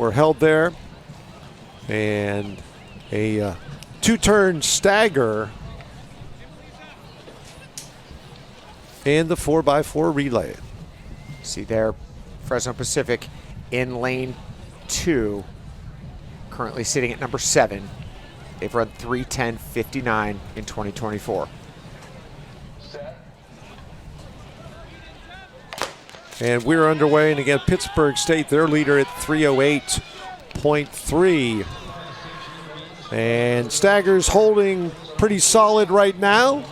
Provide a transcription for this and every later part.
were held there. And a two-turn stagger and the 4x4 relay. See there, Fresno Pacific in lane 2, currently sitting at number 7. They've run 3:10.59 in 2024. And we're underway, and again, Pittsburgh State, their leader at 3:08.3. And Staggers holding pretty solid right now.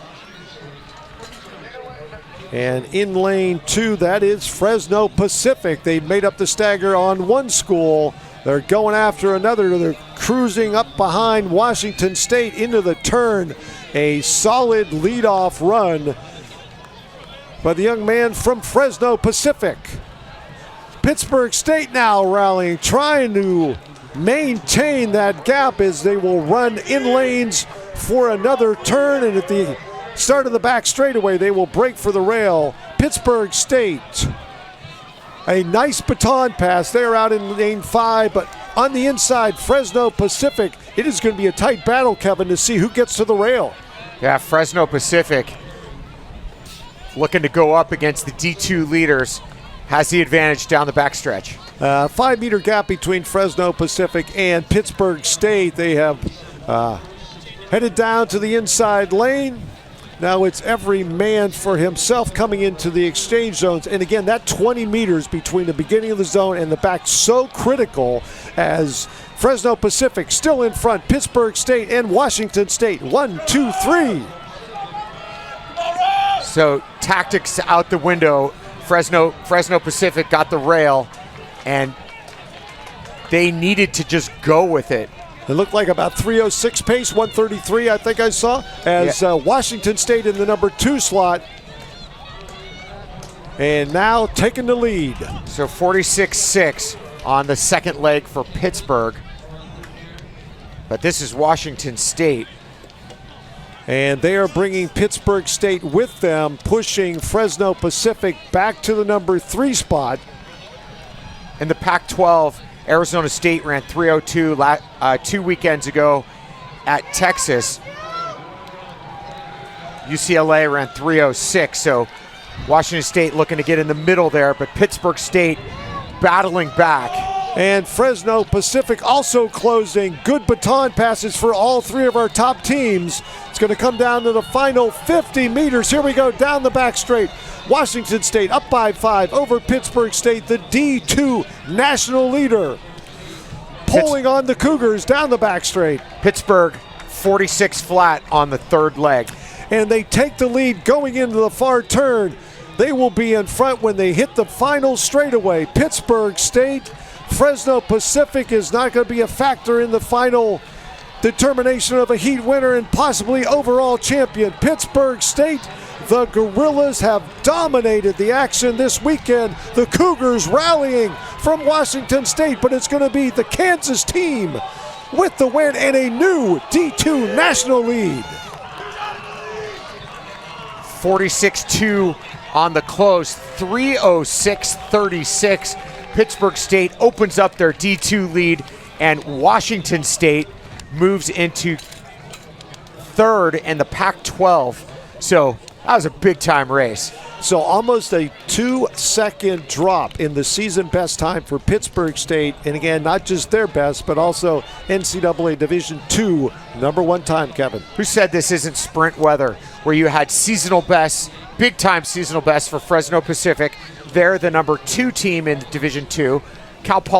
And in lane 2, that is Fresno Pacific. They made up the stagger on one school. They're going after another. They're cruising up behind Washington State into the turn. A solid leadoff run by the young man from Fresno Pacific. Pittsburgh State now rallying, trying to maintain that gap as they will run in lanes for another turn, and at the start of the back straightaway they will break for the rail. Pittsburgh State, a nice baton pass. They're out in lane 5, but on the inside, Fresno Pacific, it is going to be a tight battle, Kevin, to see who gets to the rail. Yeah, Fresno Pacific looking to go up against the D2 leaders, has the advantage down the backstretch. 5-meter gap between Fresno Pacific and Pittsburgh State. They have headed down to the inside lane. Now it's every man for himself coming into the exchange zones. And again, that 20 meters between the beginning of the zone and the back, so critical, as Fresno Pacific still in front. Pittsburgh State and Washington State. 1, 2, 3. So tactics out the window. Fresno Pacific got the rail, and they needed to just go with it. It looked like about 3:06 pace, 1:33 I think I saw, as Washington State in the number 2 slot. And now taking the lead. So 46-6 on the second leg for Pittsburgh. But this is Washington State. And they are bringing Pittsburgh State with them, pushing Fresno Pacific back to the number 3 spot. In the Pac-12, Arizona State ran 3:02 2 weekends ago at Texas. UCLA ran 3:06, so Washington State looking to get in the middle there, but Pittsburgh State battling back. And Fresno Pacific also closing. Good baton passes for all 3 of our top teams. It's going to come down to the final 50 meters. Here we go, down the back straight. Washington State up by 5 over Pittsburgh State, the D2 national leader. Pulling on the Cougars down the back straight. Pittsburgh 46 flat on the third leg. And they take the lead going into the far turn. They will be in front when they hit the final straightaway. Pittsburgh State, Fresno Pacific is not going to be a factor in the final determination of a heat winner and possibly overall champion. Pittsburgh State, the Gorillas have dominated the action this weekend. The Cougars rallying from Washington State, but it's going to be the Kansas team with the win and a new D2 national lead. 46-2 on the close, 3:06.36. Pittsburgh State opens up their D2 lead, and Washington State moves into third in the Pac-12. So that was a big-time race. So almost a 2-second drop in the season best time for Pittsburgh State. And again, not just their best, but also NCAA Division II #1 time, Kevin. Who said this isn't sprint weather, where you had seasonal bests, big-time seasonal bests for Fresno Pacific. They're the #2 team in Division II. Cal Poly